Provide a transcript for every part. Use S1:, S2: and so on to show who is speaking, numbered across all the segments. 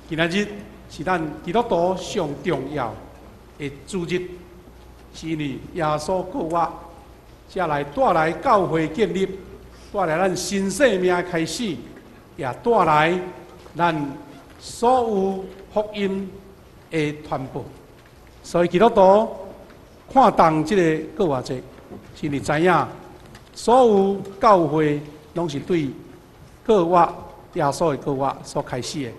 S1: 今仔日是咱基督徒上重要的主日，是因为耶稣告我，才来带来教会建立，带来咱新生命的开始，也带来咱所有福音的传播。所以基督徒看重这个告我节，是你知影，所有教会拢是对告我耶稣的告我所开始的。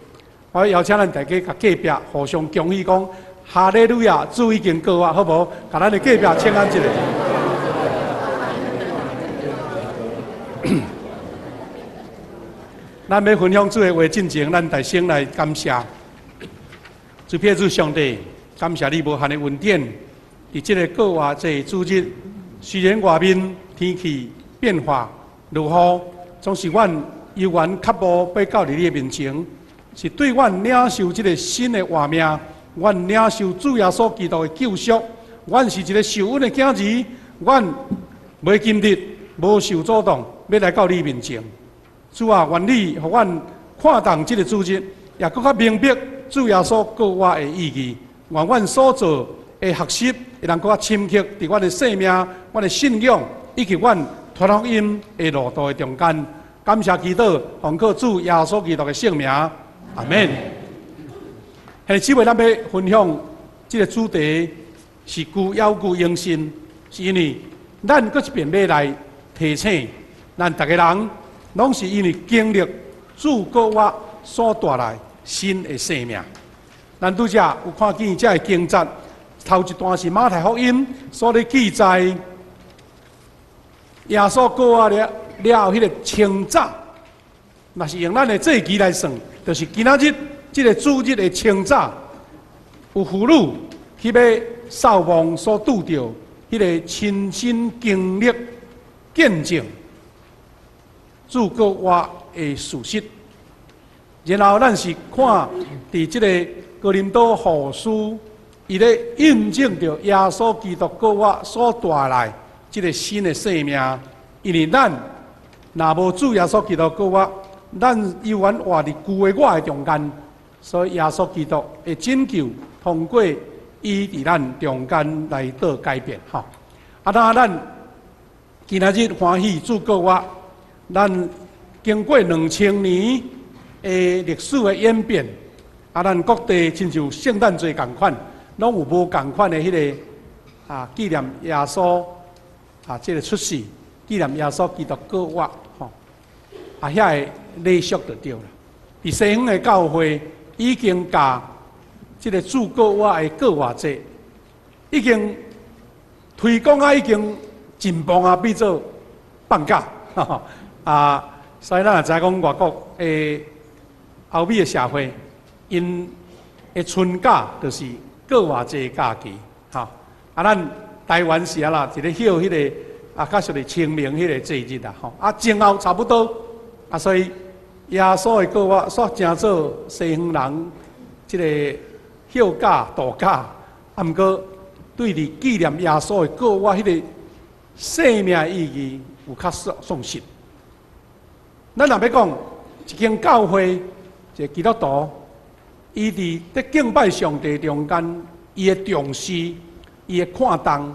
S1: 我邀请咱大家甲隔壁互相恭喜，讲哈利路亚，主已经告我，好无？甲咱的隔壁请安一下。咱要分享主的话进前，咱大声来感谢，主撇主上帝，感谢你无限的恩典。伫这个告我这主日，虽然外面天气变化如何，总是阮犹原脚步要到你的面前。是对阮领受这个新的活命，阮领受主耶稣基督的救赎，阮是一个受恩的囝儿，阮袂今日无受阻挡，要来到你面前。主啊，愿你予阮看重这个主日，也更较明白主耶稣告我的意义。愿阮所做的学习，会能更较深刻伫阮的生命、阮的信仰，以及阮传福音的路途的中间。感谢祈祷，奉靠主耶稣基督的圣名。阿门。现姊妹，咱要分享这个主题是具要具用心，是因为咱搁一遍要来提醒咱大家人，拢是因为经历主告我所带来新的生命。咱拄则有看见这个经节，头一段是马太福音所咧记载，耶稣告我了后，迄个称赞，若是用咱的这期来算。就是今仔日这个主日的称赞，有妇女去要扫墓所拄到迄个亲身经历见证，主告我的事实。然后咱是看伫这个哥林多后书，伊咧印证着耶稣基督告我所带来这个新的生命，因为咱若无主耶稣基督告我。咱犹原活伫旧的我的中间，所以耶稣基督的拯救通过伊伫咱中间来做改变。吼，当咱今仔日欢喜主告我，咱经过2000年的历史的演变，咱各地亲像圣诞节共款，拢有无共款的迄个纪念耶稣这个出世，纪念耶稣基督告我。遐个礼俗就对了。伫西方的教会已经把这个主告我的告我节，已经推广已经进步变做放假。所以咱也知讲外国的欧美的社会，因的春假就是告我节假期。咱台湾是啦，一个休迄个较属于清明迄个节日啦。前后差不多。所以耶稣的告我所成做西方人这个休假度假，毋过对伫纪念耶稣的告我迄个生命意义有较丧失。咱若要讲一间教会，一个基督徒，伊伫敬拜上帝中间，伊的重视，伊的看重，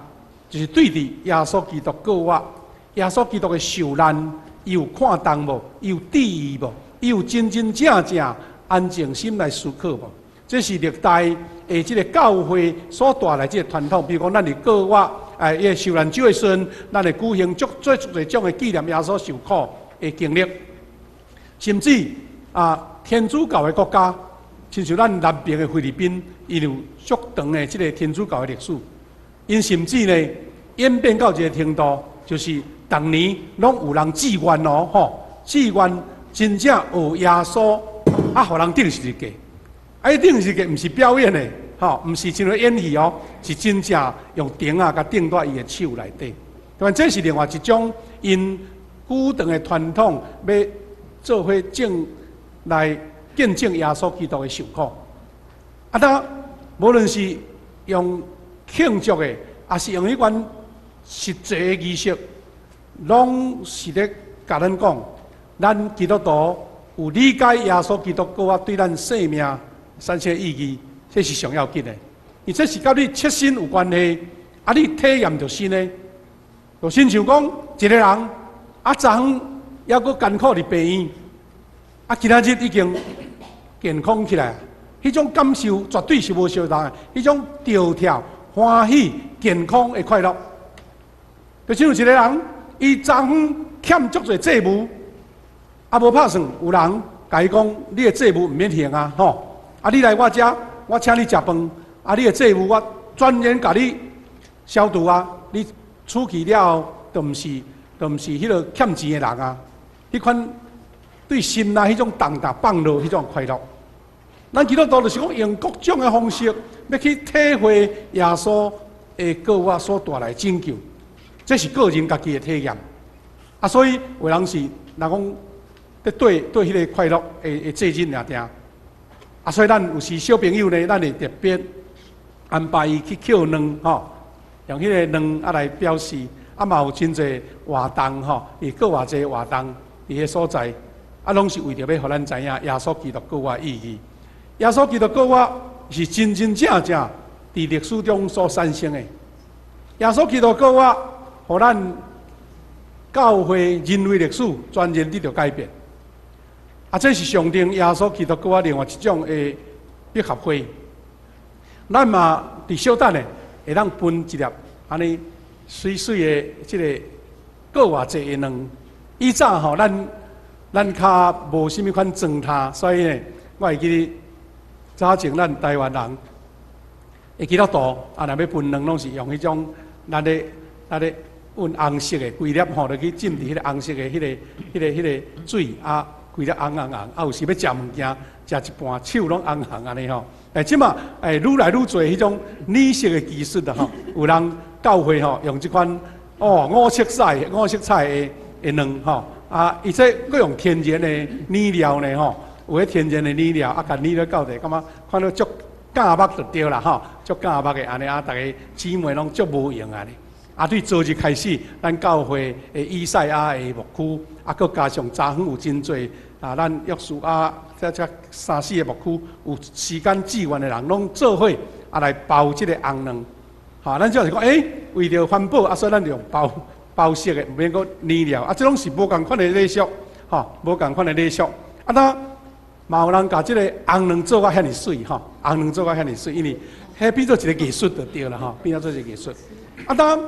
S1: 就是对伫耶稣基督告我，耶稣基督的受难。伊有看重无？伊有注意无？伊有真真正正安静心来思考无？这是历代的这个教会所带来这个传统。比如讲，咱伫告我，伊个受难周的时阵，咱会举行足侪种的纪念耶稣受苦的经历，甚至天主教的国家，亲像咱南边的菲律宾，伊有足长的这个天主教的历史。因甚至呢，演变到一个程度，就是。逐年拢有人志愿志愿真正学耶稣，互人顶是一个，顶是一个，毋是表演的，毋是像演戏是真正用钉甲钉在伊的手内底。但这是另外一种因久长的传统，要做伙来见证耶稣基督的受苦。无论是用庆祝的，还是用迄款实际的仪式。拢是咧甲咱讲，咱基督徒有理解耶稣基督告我对咱生命三星意义，这是上要紧的。伊这是甲你切身有关系，啊，你体验着新的。就亲像讲，一个人啊，昨昏还阁艰苦伫病院，啊，今仔日已经健康起来，迄种感受绝对是无相同的。迄种跳跳、欢喜、健康的快乐，就像有一个人，伊昨昏欠足侪债务，啊，无拍算，有人甲伊讲，你的债务毋免还啊，吼，啊，你来我遮，我请你食饭，啊，你的债务我专门甲你消除啊，你。出去了后，就毋是迄个欠钱的人啊！迄款对心内迄种重担放落，迄种快乐。咱基督徒就是讲用各种的方式，要去体会耶稣的告我所带来拯救，这是个人家己的体验。啊，所以有人是，若讲对迄个快乐会责任尔定。啊，所以咱有时小朋友呢，咱会特别安排伊去捡卵吼。用迄个卵啊来表示，啊嘛有真侪活动吼，伊各偌济活动伫迄所在，啊拢是为着要互咱知影耶稣基督告我意义。耶稣基督告我是真真正正伫历史中所产生的。耶稣基督告我，互咱教会人类历史全然得到改变。啊，这是象征耶稣基督告我另外一种的必合会。咱嘛伫小等的。会当分一粒安尼水水的即个个偌济的卵。以早吼，咱较无啥物款装它，所以呢，我会记得早前咱台湾人会基督徒啊，若要分卵，拢是用迄种咱咧运红色的规粒吼，就去浸伫迄个红色的迄个水啊，规粒红，啊有时要食物件，食一半手拢红安尼吼。即马愈来愈侪迄种染色的技术的吼，有人教会吼用即款五色彩的卵吼，啊，而且佫用天然的染料呢吼，有迄天然的染料啊，甲染了到底，感觉看到足干目就对啦吼，足干目的安尼啊，大家姊妹拢足无用安尼。啊，对昨日开始，咱教会的以赛亚的牧区，啊，佫加上昨昏有真侪啊，咱约书亚这三四个牧区有时间志愿的人，拢做伙啊来包即个红卵。哈，咱就是讲，为着环保啊，所以咱就用包色的，毋免搁染料啊，这拢是无共款的礼俗，哈，无共款的礼俗。啊，当嘛有人甲即个红卵做甲遐尼水，哈，红卵做甲遐尼水，因为迄变做一个艺术就对了，哈，变做一个艺术。啊，当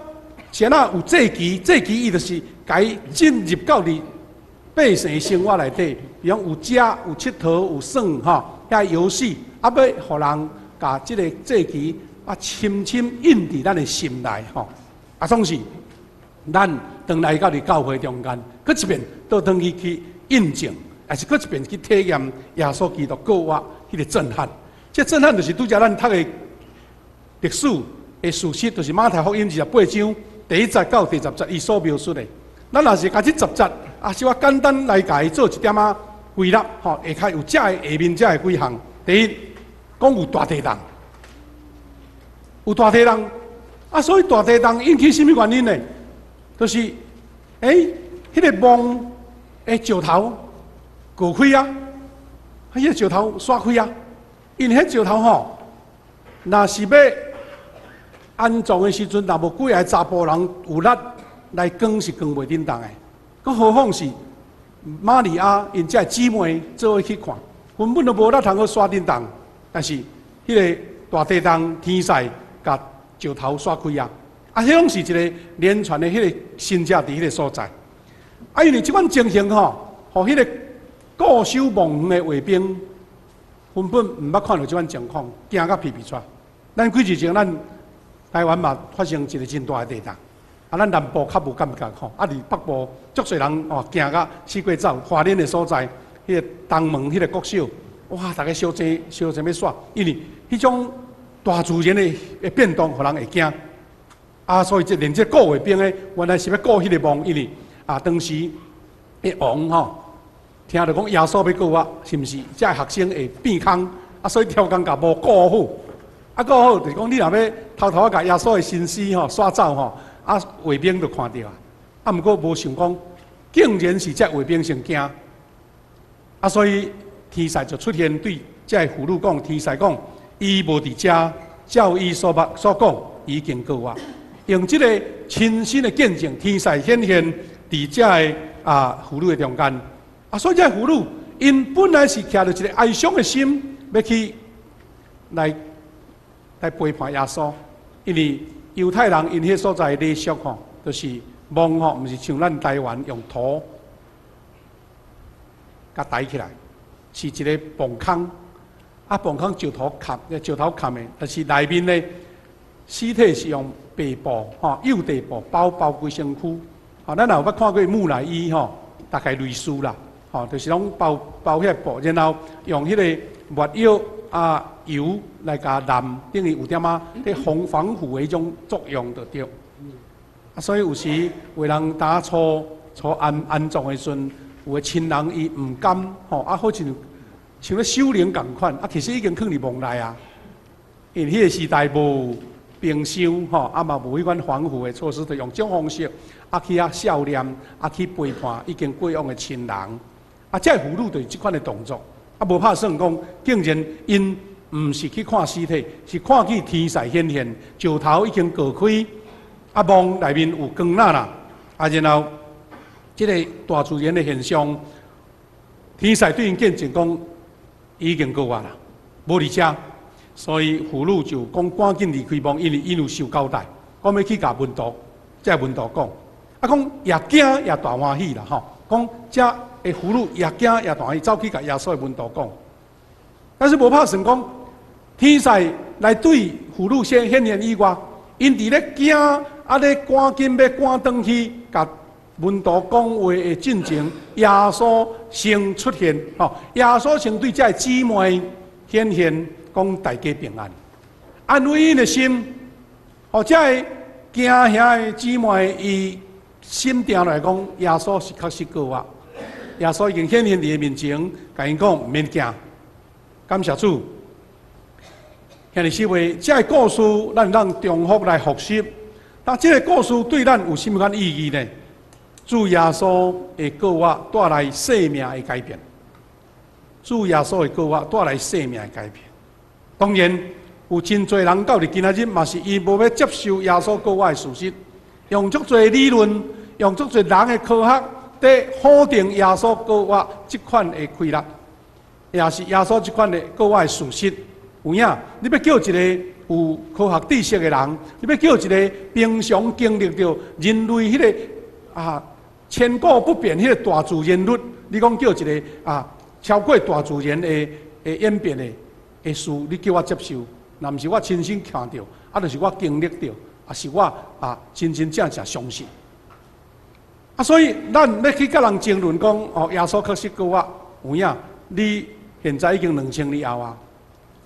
S1: 现在有祭旗伊就是甲伊进入到伫百姓生活内底，比如有食、有佚佗、有耍吼，遐游戏，啊要互人甲即个祭旗啊深深印伫咱的心内吼，啊总是咱当来到伫教会中间，搁一遍倒转去印证，还是搁一遍去体验耶稣基督告我迄个震撼。这震撼就是拄则咱读的历史的事实，就是马太福音28章。第1节到第10节，伊所描述的，咱若是甲这10节，啊，是我简单来甲伊做一点仔归纳，吼，下骹有下面这几项。第一，讲有大地动，有大地动，啊，所以大地动引起什么原因呢？就是，迄个梦的石头过开啊，迄个石头刷开啊，因迄石头吼，若是要安葬的时阵，若无几个查甫人有力来扛，是扛袂叮当的。佮何况是玛利亚因遮姊妹做伙去看，根本都无力通去刷叮当。但是迄个大地动天使甲石头刷开啊，啊，迄拢是一个连串的迄个神迹伫迄个所在。啊，因为即款情形吼，互迄个固守梦园的卫兵根本毋捌看到即款情况，惊甲屁屁喘。咱几日前咱台湾嘛发生一个真大的地动，啊，咱南部较无感觉吼，啊，伫北部足侪人哦惊甲四过走，花莲的所在，迄个东门迄个国小，哇，大家烧钱要煞，因为迄种大自然的变动，互人会惊。啊，所以连这顾卫兵呢，原来是要顾迄个梦，因为啊，当时的王吼，听着讲耶稣要告我，是毋是？这学生会变空，啊，所以超工甲无顾好。啊，搁好就是讲，你若要偷偷甲耶稣的心思吼刷走吼，啊，卫兵就看到啊。啊，毋过无想讲，竟然是这卫兵先惊，啊，所以天使就出现对才会俘虏讲天使讲，伊无伫遮，照伊所讲，已经告我。用这个亲身的见证，天使显现伫遮的俘虏的中间。所以这俘虏，因本来是徛着一个哀伤的心，要去来背叛耶稣，因为犹太人因迄所在礼俗吼，就是墓吼，毋是像咱台湾用土甲抬起来，是一个崩坑，崩坑石头砍的，但是内面呢，尸体是用白布幼地布包规身躯。咱若有捌看过木乃伊吼，大概类似啦，就是拢包迄个布，然后用迄个抹药油来甲染，等于有点防腐的迄种作用就对。所以有时为人打初安葬的时阵，有的亲人伊唔甘好像咧修灵共款，其实已经放伫墓内啊。因为迄个时代无冰箱嘛无迄款防腐的措施，就用这种方式去孝念去陪伴已经过往的亲人。这俘虏就是这款的动作，无拍算讲，竟然因唔是去看尸体，是看见天使显现，石头已经割开，墓内面有光啦，然后这个大自然的现象，天使对因见证讲，已经告我啦，无伫遮，所以俘虏就讲赶紧离开墓，因为因有受交代，讲要去甲文道，即文道讲，讲也惊也大欢喜啦讲这的俘虏也惊也大欢喜，走去甲耶稣的文道讲，但是无拍算讲，天使来对俘虏显现以外，因伫咧惊咧赶紧要赶转去甲文道讲话的进前，耶稣先出现耶稣先对这姊妹显现，讲大家平安，安慰因的心。这惊遐的姊妹，伊心定来讲，耶稣是确实告我。耶稣已经显现伫伊面前，甲因讲唔免惊，感谢主。兄弟姊妹，这个故事咱重复来复习。但这个故事对咱有什么款意义呢？主耶稣会告我带来生命的改变。主耶稣会告我带来生命的改变。当然，有真侪人到伫今仔日，嘛是伊无要接受耶稣告我的事实，用足侪理论，用足侪人的科学，在否定耶稣告我这款的规律，也是耶稣这款的告我的事实。有影，你要叫一个有科学知识的人，你要叫一个平常经历到人类迄个千古不变迄个大自然律，你讲叫一个超过大自然的演变的事，你叫我接受，那毋是我亲身看到，就是我经历到，是我真真正正相信。所以咱要去甲人争论讲，耶稣确实告我有影，你现在已经2000年后啊。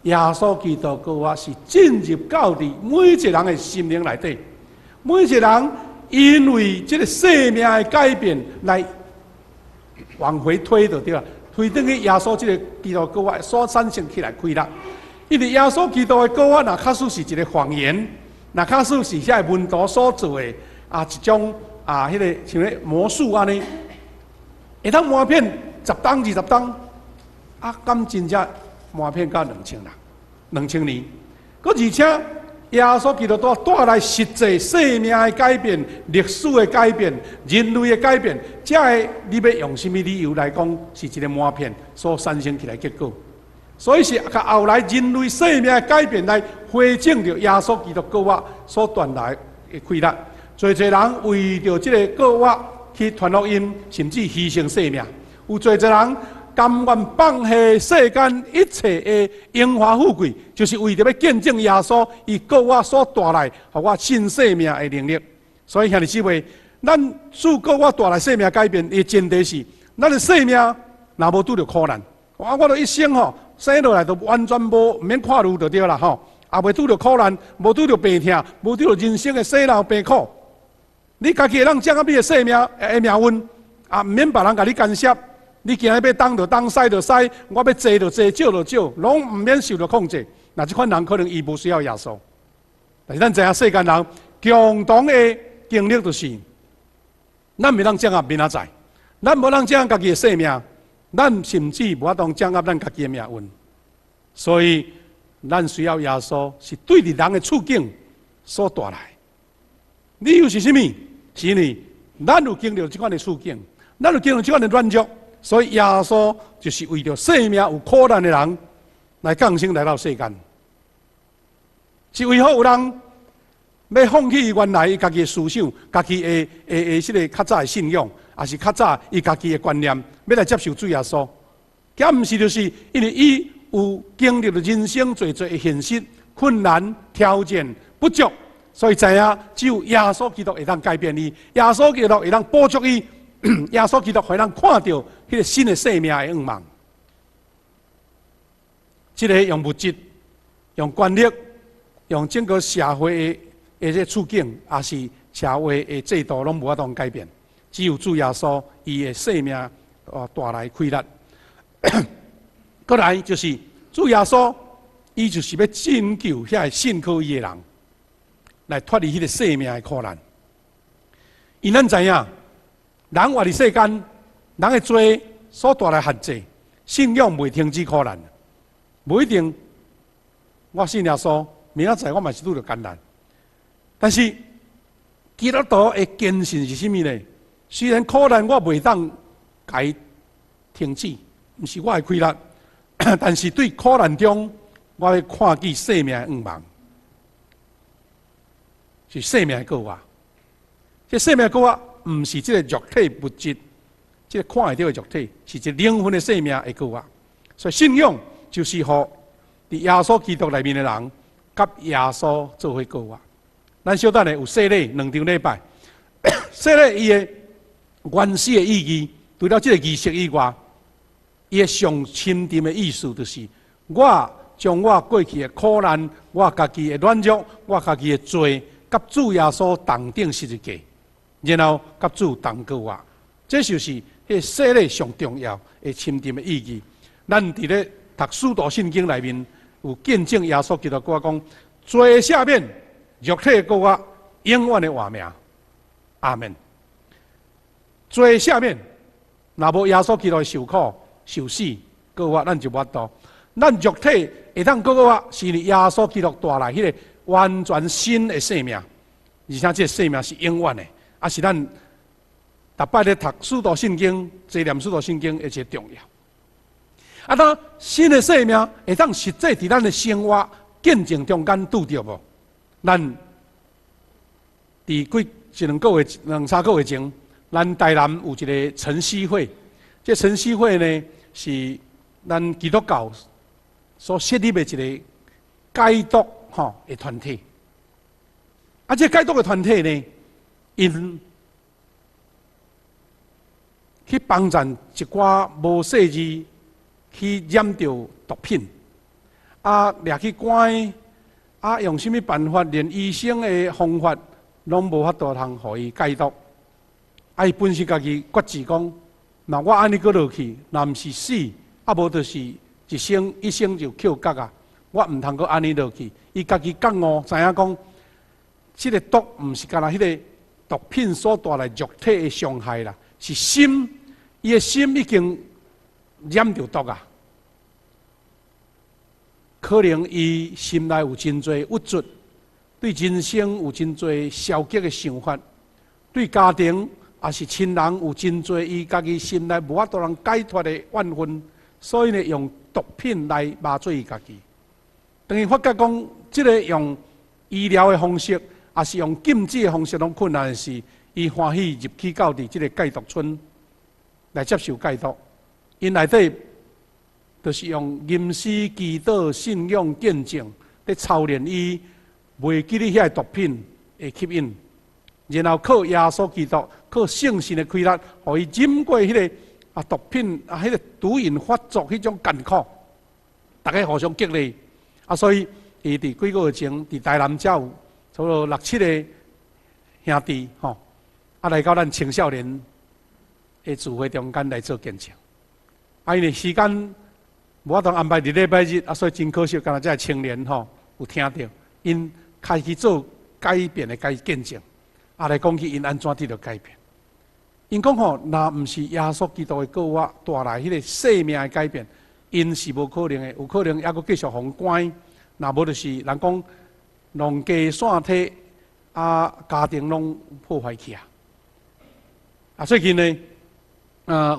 S1: 耶稣基督告我是进入到伫每一个人的心灵内底，每一个人因为这个生命的改变来往回推就对了，推等于耶稣这个基督告我所产生起来规律。因为耶稣基督的告我，若确实是一个谎言，若确实是遐文道所做的一种迄个像咧魔术安尼，会当瞒骗10档20档，敢真正瞒骗到2000人，2000年。而且耶稣基督带来实际生命的改变、历史的改变、人类的改变，这个你要用什么理由来讲是一个瞒骗所产生起来的结果？所以是甲后来人类生命的改变来回正着耶稣基督告我所传来的规律。侪人为着这个告我去传福音，甚至牺牲生命。有侪人甘愿放下世间一切的荣华富贵，就是为着要见证耶稣伊告我所带来，互我新生命的能力。所以兄弟姊妹，咱主告我带来生命改变的前提是，咱的生命若无拄着苦难，我一生生落来就完全无免看路就对啦也袂拄着苦难，无拄着病痛，无拄着人生的生老病苦。你家己会当掌握你的生命的命运，唔免别人甲你干涉。你今日要东就东，西就西，我要坐就坐，少就少，拢唔免受到控制。那这款人可能伊无需要耶稣，但是咱知影世间人共同的经历就是，咱袂当掌握明仔载，咱无当掌握家己的生命，咱甚至无当掌握咱家己的命运。所以咱需要耶稣，是对着人的处境所带来。理由是甚么？是因为咱有经历这款的处境，咱有经历这款的软弱，所以耶稣就是为着生命有苦难的人来降生来到世间，是为好有人要放弃原来伊家己的思想、家己的迄个较早的信仰，也是较早伊家己的观念，要来接受主耶稣。佮毋是就是因为伊有经历了人生最的现实、困难、条件不足。所以知影，只有耶稣基督会当改变伊，耶稣基督会当补足伊，耶稣基督会当看到迄个新的生命的愿望。这个用物质、用权力、用整个社会的这处境，也是社会的制度，拢无法当改变。只有主耶稣，伊的生命带来开力。过来就是主耶稣，伊就是要拯救遐信靠伊的人。来脱离迄个生命的苦难，因咱知影，人活伫世间，人的罪所带来限制，信仰袂停止苦难，无一定。我信耶稣，明仔载我嘛是拄着艰难，但是基督徒的坚信是甚物呢？虽然苦难我袂当改停止，毋是我的亏力，但是对苦难中，我要看见生命的愿望。是生命的果啊！这生命的果啊，毋是这个肉体物质，这个看会到的肉体，是一个灵魂的生命的果啊。所以信仰就是互伫耶稣基督内面的人，甲耶稣做伙果啊。咱小等下有洗礼2场礼拜，洗礼伊的原始的意义，除了这个仪式以外，伊的上深沉的意思就是，我将我过去的苦难、我家己的软弱、我家己的罪。甲主耶稣同定十字架，然后甲主同过啊，这就是迄洗礼上重要的深沉的意义。咱伫咧读使徒圣经内面有见证耶稣基督我讲，罪赦免，肉体过啊，永远的活命。阿门。罪赦免，若无耶稣基督受苦受死过啊，咱就无法度。咱肉体会当过啊，是耶稣基督带来迄个。完全新的生命，而且这个生命是永远的，也是咱逐摆咧读使徒圣经、纪念使徒圣经的一个重要。啊，当新的生命会当实际伫咱的生活见证中间拄着无？咱伫2、3个月前，咱台南有一个晨曦会，这晨曦会呢是咱基督教所设立的一个解毒。的团体，这解毒的团体呢，因去帮助一寡无细字去染着毒品，掠去关，用什么办法，连医生的方法拢无法度通互伊解毒。伊本身家己决志讲，那我安尼搁落去，若毋是死，无就是一生就扣角啊！我毋通搁安尼落去。伊家己觉悟，知影讲，这个毒毋是干那迄个毒品所带来肉体的伤害啦，是心，伊的心已经染着毒啊。可能伊心内有真侪郁卒，对人生有真侪消极的想法，对家庭也是亲人有真侪伊家己心内无法度人解脱的怨恨，所以呢，用毒品来麻醉伊家己。等于发觉讲，即个用医疗的方式，也是用禁止的方式，拢困难的是，伊欢喜入去到伫即个戒毒村来接受戒毒。因内底就是用吟诗、祈祷、信仰、见证，咧操练伊袂记咧遐毒品的吸引，然后靠耶稣基督，靠圣神的开力，互伊忍过迄个毒品迄个毒瘾发作迄种艰苦，大家互相激励。所以伊伫几个月前，伫台南遮有差不多6、7个兄弟来到咱青少年的聚会中间来做见证。因为时间无法度安排伫礼拜日，所以真可惜，敢若遮青年有听到，因开始做改变的见证，来讲起因安怎得到改变。因讲若毋是耶稣基督的告我带来迄个生命的改变，因是无可能的，有可能还阁继续互关，若无就是人讲农家散体，家庭拢破坏去啊。最近呢，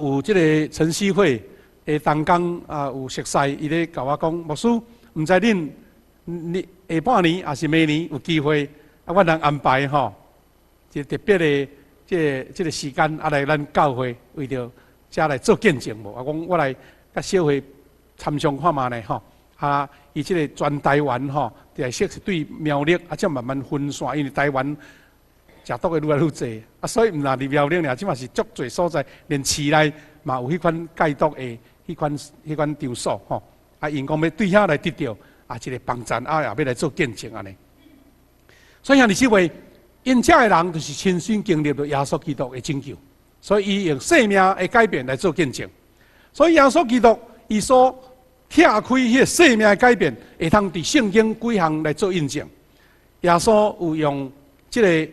S1: 有即个陈希慧的同工有熟悉，伊咧甲我讲，牧师，毋知恁下半年还是明年有机会，我能安排吼，一特别的即个时间来咱教会为着遮来做见证无？我讲我来甲小会参详看嘛呢吼，伊即个全台湾吼，第说是对苗栗才慢慢分散，因为台湾食毒的愈来愈济，所以毋但伫苗栗尔，即嘛是足侪所在，连市内嘛有迄款戒毒的迄款场所吼，因讲要对遐来得到一个帮衬，也要来做见证安尼。所以兄弟姊妹，因遮的人就是亲身经历了耶稣基督的拯救，所以伊用生命的改变来做见证。所以耶稣基督伊所拆开迄个生命的改变，会通伫圣经几项来做印证。耶稣有用即个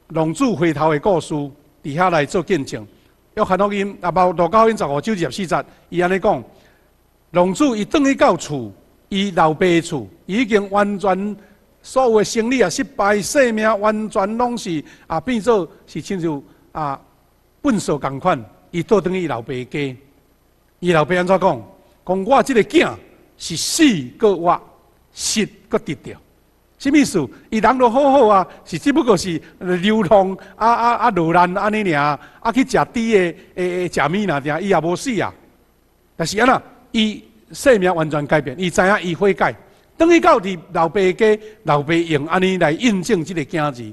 S1: 浪子回头的故事，伫遐来做见证。约翰福音包路加福音15章24节，伊安尼讲：浪子伊转去到厝，伊老爸的厝，伊已经完全所有的生理失败，生命完全拢是变做是亲像粪扫共款。伊倒转去伊老爸的家，伊老爸安怎讲？讲我即个囝是死个活，实个得着。什么意思？伊人都好好啊，是只不过是流浪落难安尼尔，去食猪的食米啦，伊也无死啊。但是安那，伊生命完全改变，伊知影伊悔改，等于到伫老爸家，老爸用安尼来印证即个囝字，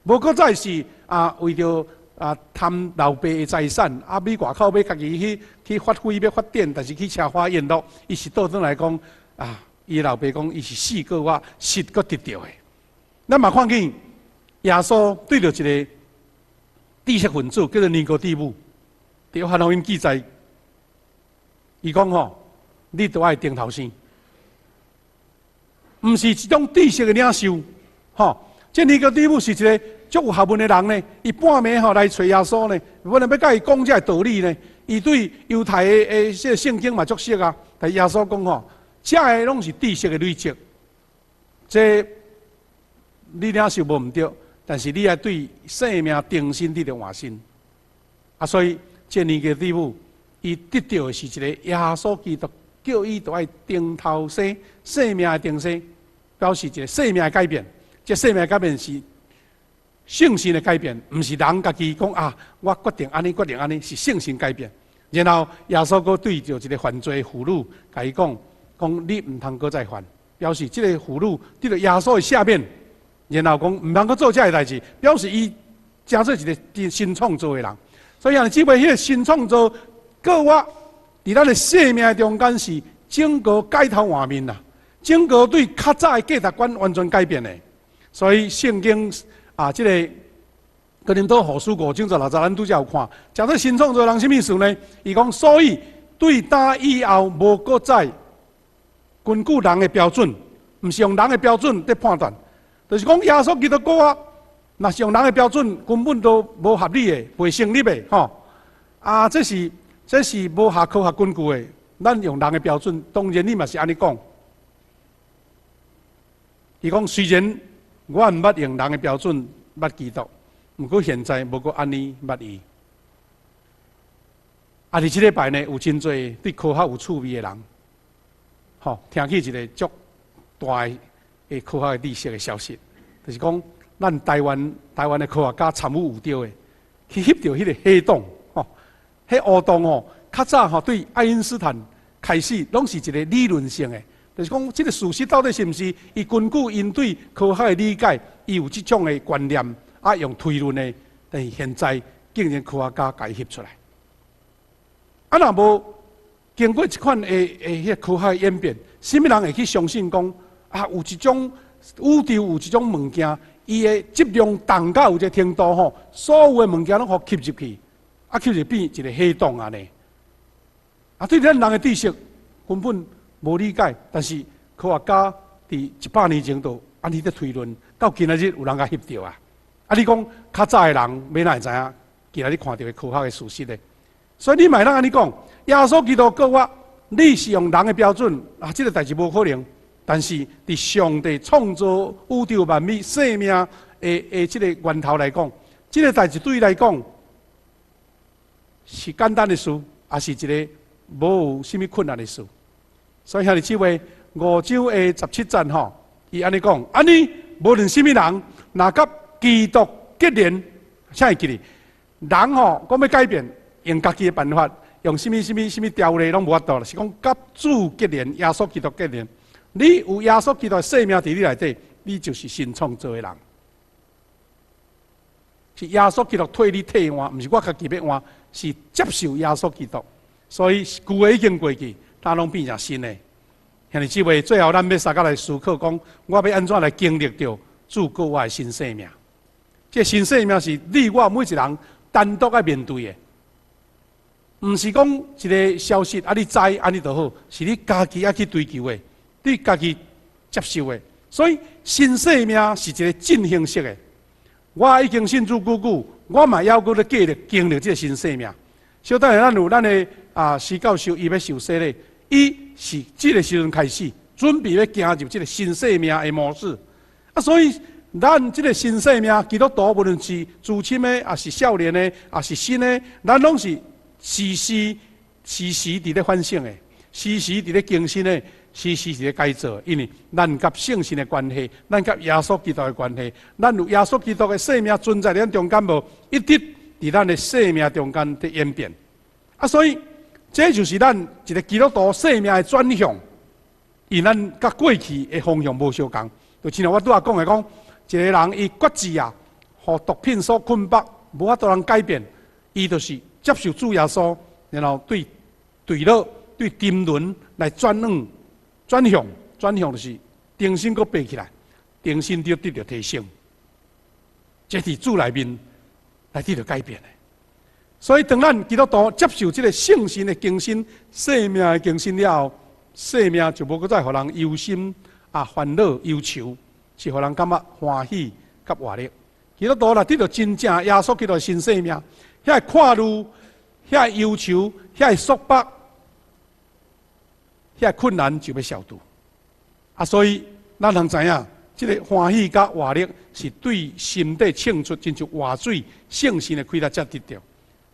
S1: 无搁再是为着贪老爸的财产，美外口要家己去发挥要发展，但是去车花宴乐，伊是倒转来讲伊老爸讲，伊是死个活，实个得着的。咱嘛看见耶稣对着一个知识分子叫做尼哥底母，伫约翰福音记载，伊讲吼，你都爱顶头先，毋是一种知识的领袖，吼。这尼哥底母是一个足有学问的人呢，伊半暝吼来找耶稣呢，本来要甲伊讲这道理呢。伊对犹太的这圣经嘛足熟啊，但耶稣讲吼。这个拢是知识的累积，这你领受无毋对，但是你要对生命定心得着换心。所以这尼哥底母，伊得到的是一个耶稣基督叫伊都爱定头生，生命的定生，表示一个生命的改变。这生命的改变是圣性的改变，毋是人家己讲我决定安尼，决定安尼，是圣性改变。然后耶稣阁对着一个犯罪妇女，甲伊讲你毋通阁再犯，表示即个妇女伫了耶稣的下面，然后讲毋通阁做这个代志，表示伊真做一个新创造的人。所以兄弟姊妹，迄个新创造，个我伫咱的生命中间是整个改头换面啦，整个对较早的价值观完全改变的。所以圣经即个哥林多后书5章16节，咱拄则有看，假做新创造的人什么意思呢？伊讲，所以对打以后无阁再根据人的标准，毋是用人的标准在判断，就是讲耶稣基督讲若是用人的标准，根本都无合理的，袂成立的，吼。这是无下科学根据的。咱用人的标准，当然你嘛是安尼讲。伊讲虽然我毋捌用人的标准捌基督，毋过现在无阁安尼捌伊。伫即礼拜呢，有真侪对科学有趣味的人。听起一个足大的科学的知识的消息，就是讲，咱台湾的科学家参与有着的，去翕到迄个黑洞，迄黑洞较早对爱因斯坦开始拢是一个理论性的，就是讲，这个事实到底是毋是？伊根据因对科学的理解，伊有这种的观念，用推论的，但是现在竟然科学家甲伊翕出来，若无经过一款迄个科学的演变，什么人会去相信讲有一种宇宙有一种物件，伊的质量重到有一个程度所有的物件拢互吸入去，吸入变一个黑洞安尼。对咱人的知识根本无理解，但是科学家伫100年前都安尼在推论，到今仔日有人甲翕到啊！你讲较早的人要哪会知影？今仔日看到的科学的事实呢？所以你咪当安尼讲，耶稣基督叫我你是用人的标准啊，这个代志无可能。但是，伫上帝创造宇宙万物生命的这个源头来讲，这个代志对伊来讲是简单的事，也是一个无有甚物困难的事。所以兄弟姊妹，5章的17节吼，伊安尼讲，安尼无论甚物人，若甲基督结连，啥会记哩？人吼，讲要改变，用家己的办法。用什么条例拢无法度，是讲甲主结连，耶稣基督结连。你有耶稣基督的生命伫你内底，你就是新创造的人。是耶稣基督替你替换，毋是我家己要换，是接受耶稣基督。所以旧的已经过去，咱拢变成新的。兄弟姊妹，最后咱要三个来思考，讲我要安怎来经历到主给我的新生命？这新生命是你我每一人单独要面对的。毋是讲一个消息啊，你知安尼就好，是你家己要去追求的，你家己接受的。所以新生命是一个进行式的。我已经信主久久，我嘛要搁咧继续经历这个新生命。小等下咱有咱的施教授，伊要受洗咧，伊是这个时阵开始准备要行入这个新生命的模式。啊，所以咱这个新生命，基督徒无论是自深的，也是少年的，也是新的，咱拢是。时时伫咧反省的，时时伫咧更新的，时时伫咧改造。因为咱甲圣神的关系，咱甲耶稣基督的关系，咱有耶稣基督的生命存在咱中间无，一直伫咱的生命中间的演变。啊，所以这就是咱一个基督徒生命的转向，因咱甲过去的方向无相共。就像我拄仔讲的讲，一个人伊决志啊，互毒品所捆绑，无法度通改变，伊就是。接受主耶稣，然后对乐、对沉沦来转向，就是重新搁爬起来，重新就得到提升，这伫主内面来得到改变的。所以当咱基督徒接受这个圣神的更新、生命的更新了后，生命就无搁再互人忧心烦恼、忧愁，是互人感觉欢喜甲活力。基督徒若得到真正耶稣基督的新生命。遐看路，遐忧愁，遐束缚，遐困难就要消除。所以咱通知影，这个欢喜甲活力是对心底庆祝，亲像活水圣神的开达才得到。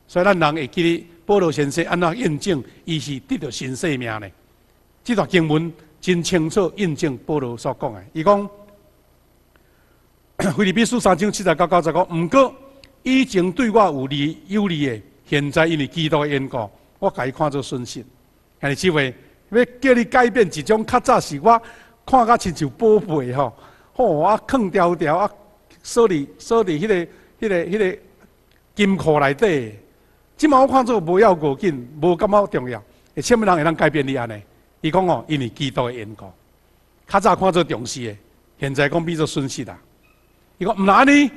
S1: 所以咱人会记得保罗先生安怎印证，伊是得到新生命呢？这段经文真清楚印证保罗所讲的。伊讲，腓立比书3章79、90讲，毋过。以前对我有利的，现在因为基督的缘故，我甲伊看做损失。兄弟姊妹，要叫你改变一种较早是我看甲亲像宝贝吼，我藏条条锁伫迄个金库内底。即马我看做无要过紧，无感觉重要。什么人会当改变你安尼？伊讲哦，因为基督的缘故，较早看做重视的，现在讲变做损失啦。伊讲毋然安尼。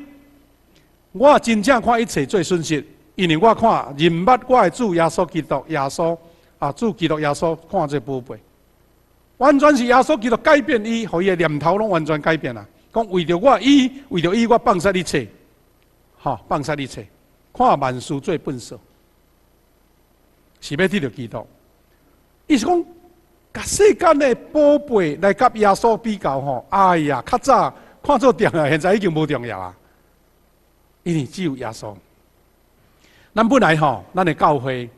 S1: 我真正看一切做损失，因为我看认捌我的主耶稣基督，主基督耶稣看做宝贝，完全是耶稣基督改变伊，互伊的念头拢完全改变啦。讲为着伊，我放下一切，放下一切，看万事做粪扫，是要得到基督。伊是讲，甲世间的宝贝来甲耶稣比较哎呀，较早看做重要，现在已经无重要啊。因为只有耶稣，咱本来咱的教会，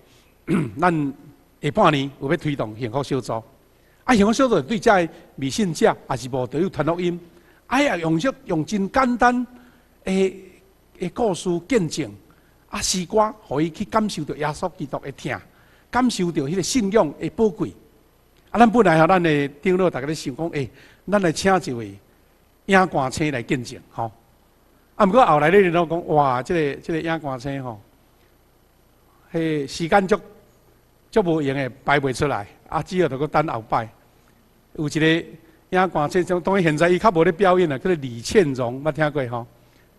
S1: 咱下半年有要推动幸福小组，幸福小组对这未信者也是无都有传福音，用真简单的故事见证，诗歌，互伊去感受到耶稣基督的疼，感受到迄个信仰的宝贵。咱本来咱的长老大家咧想讲，咱来请一位影歌星来见证，毋过后来咧，都讲哇，这个影歌星时间足无用诶，排袂出来，只好着搁等后摆。有一个影歌星，当然现在伊较无咧表演啦，叫做李倩蓉，捌听过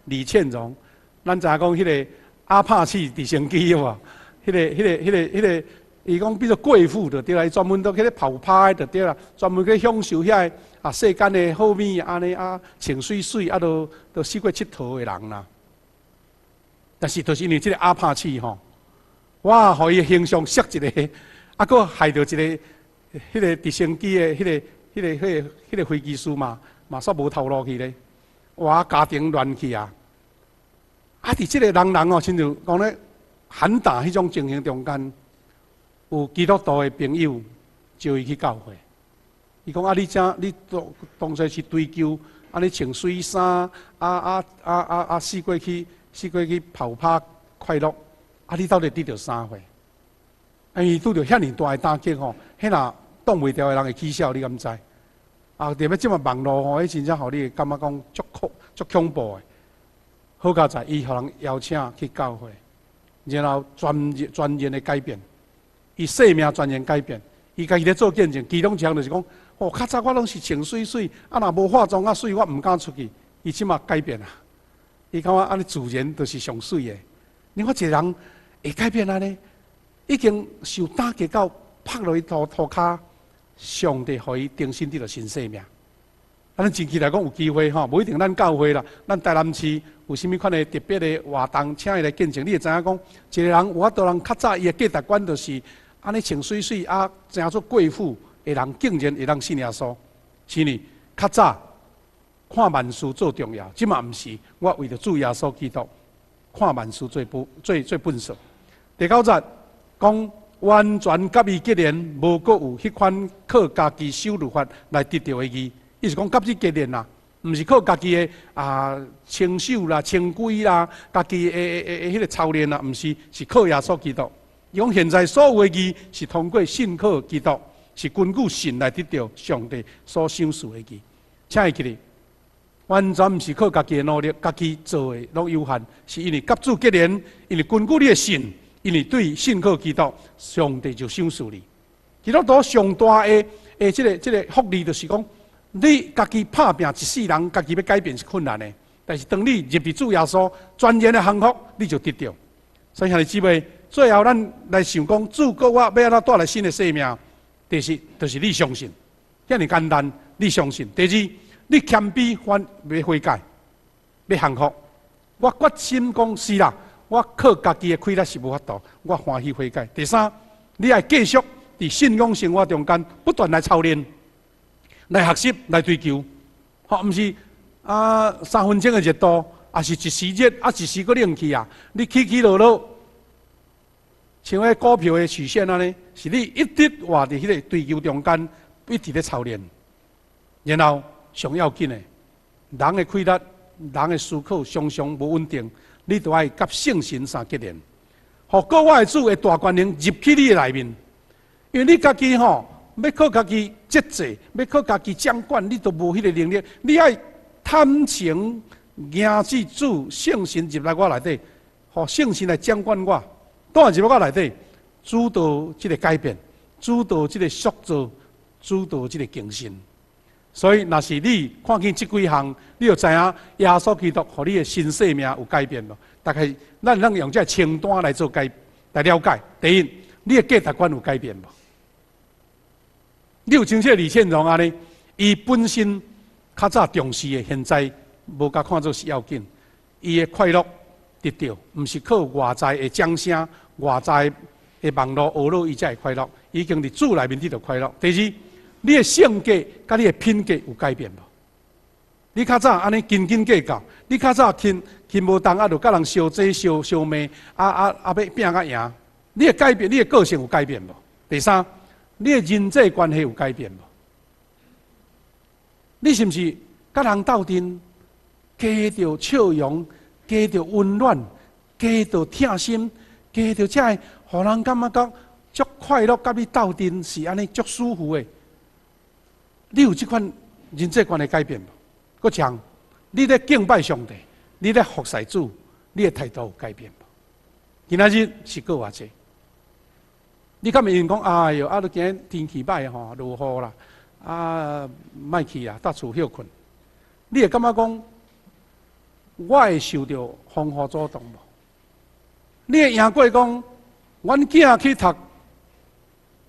S1: 李倩蓉，咱知影讲迄个阿帕契直升机有无？迄个，伊讲比如贵妇着对啦，伊专门都去咧跑趴着对啦，专门去享受遐个世间的好物安尼穿水水都四过佚佗的人啦。但是就是因为这个阿帕契我互伊形象设一个佫害着一个迄个直升机的迄个飞机师嘛煞无头路去咧，哇，家庭乱去啊！伫即个人哦，亲像讲咧喊打迄种情形中间，有基督徒的朋友招伊去教会。伊讲你当初是追求你穿水衫，试过去跑趴快乐，你到底得到啥货？伊拄着遐尔大的打击吼，迄若挡袂牢的人会起笑，你敢知？特别即马网络吼，迄真正互你感觉讲足恐怖的。好佳在，伊互人邀请去教会，然后全然的改变，伊生命全然改变。伊家己咧做见证，其中一项就是讲，较早我拢是穿水，若无化妆水，我毋敢出去。伊即马改变啊，伊感觉安尼自然就是上水的。你看一个人会改变安尼，已经受打击到拍落去涂骹，上帝互伊重新得到新生命。咱近期来讲有机会吼，无一定咱教会啦，咱台南市有啥物款的特别的活动，请伊来见证，你会知影讲，一个人有法度人较早伊的价值观就是安尼穿水真做贵妇的人，竟然会当信耶稣。是呢，较早看万事做重要，即嘛毋是，我为着主耶稣基督，看万事最本色。第9节讲完全甲伊结连，无阁有迄款靠家己守律法来得到的义。意思讲，甲伊结连啦，毋是靠家己的清守啦、清规啦、家己的迄个操练啦，毋是，是靠耶稣基督。伊讲现在所有的义是通过信靠基督，是根据信来得到上帝所赏赐的义。请会记咧，完全毋是靠家己的努力，家己做的拢有限，是因为甲主结连，因为根据你的信，因为对信靠基督，上帝就赏赐你。基督徒上大的即个福利就是讲。你家己拍拼一世人，家己要改变是困难的。但是当你入伫主耶稣全然的幸福，你就得到。所以兄弟姊妹，最后咱来想讲，主国我要安怎带来新的生命？第一，就是你相信，遐尔简单，你相信。第二，你谦卑要悔改，要幸福。我决心讲是啦，我靠家己的快乐是无法度，我欢喜悔改。第三，你要继续伫信仰生活中间不断来操练。来学习，来追求，毋是3分钟的热度，也是一时热，一时个冷去啊！你起落落，像迄股票的曲线安尼，是你一直活伫迄个追求中间，一直咧操练。然后上要紧的，人的快乐、人的思考常常无稳定，你都爱甲圣神相结连，互国外主的大权能入去你的内面，因为你家己吼。要靠家己节制，要靠家己掌管，你都无迄个能力。你爱坦诚迎接主圣神入来我内底，互圣神来掌管我，当然入我内底，主导即个改变，主导即个塑造，主导即个更新。所以，若是你看见即几项，你就知影耶稣基督互你的新生命有改变咯。大概咱用这清单来做来了解。第一，你的价值观有改变无？你有真正李倩蓉安尼，伊本身较早重视的，现在无甲看作是要紧。伊的快乐得到，毋是靠外在的掌声、外在的网络娱乐，伊才会快乐。已经伫主内面得到快乐。第二，你的性格甲你的品格有改变无？你较早安尼斤斤计较，你较早轻无动，就甲人相争相骂，要拼甲赢。你的改变，你的个性有改变无？第三。你的人际关系有改变无？你是毋是甲人斗阵，加着笑容，加着温暖，加着贴心，加着才会互人感觉讲足快乐，甲你斗阵是安尼足舒服的。你有即款人际关系改变无？搁像你咧敬拜上帝，你咧服侍主，你的态度有改变无？今仔日是过偌济？你敢会因讲哎哟，都今日天气歹吼，落雨啦，莫去啦，搭厝休困。你会感觉讲，我会受到风雨阻挡无？你会赢过讲，阮囝去读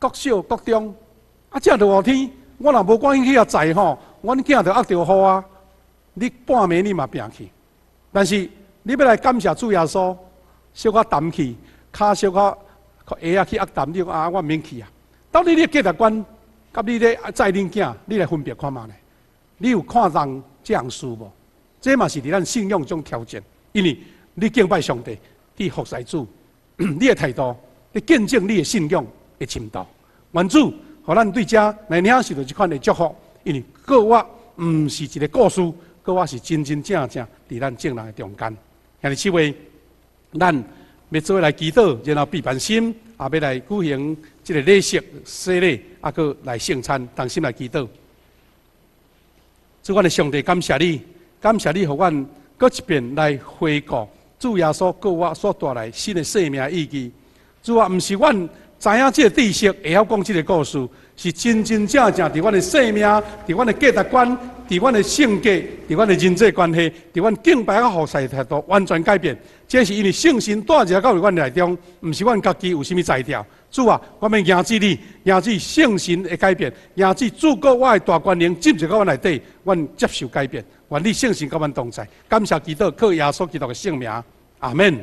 S1: 国小、国中，正落雨天，我若无赶紧去遐载吼，阮囝就压着雨啊。你半暝你嘛拼去，但是你要来感谢主耶稣，小可澹去，骹小可。下啊去压淡，你讲我毋免去啊！到你的价值观，甲你的载恁囝，你来分别看嘛呢？你有看重这样事无？这嘛是伫咱信仰中条件，因为你敬拜上帝，你服侍主，你的态度，你见证你的信仰的深度。愿主，互咱对遮来领受到这款的祝福，因为过我毋是一个故事，过我是真真正正伫咱众人的中间。兄弟姊妹，咱要做来祈祷，然后闭办心，也要来举行这个礼式、洗礼，啊，搁来圣餐，同心来祈祷。主，阮的上帝，感谢你，感谢你，互阮搁一遍来回顾主耶稣过我所带来新的生命意义。主啊，毋是阮知影这个知识会晓讲这个故事，是真真正正伫阮的生命、伫阮的价值观、伫阮的性格、伫阮的人际关系、伫阮敬拜甲服侍态度完全改变。这是因为圣神带入到阮内中，毋是阮家己有啥物才调。主啊，我们仰指你，仰指圣神的改变，仰指主过我的大权能进入到阮内底，阮接受改变。愿你圣神甲阮同在，感谢基督，靠耶稣基督的圣名，阿门。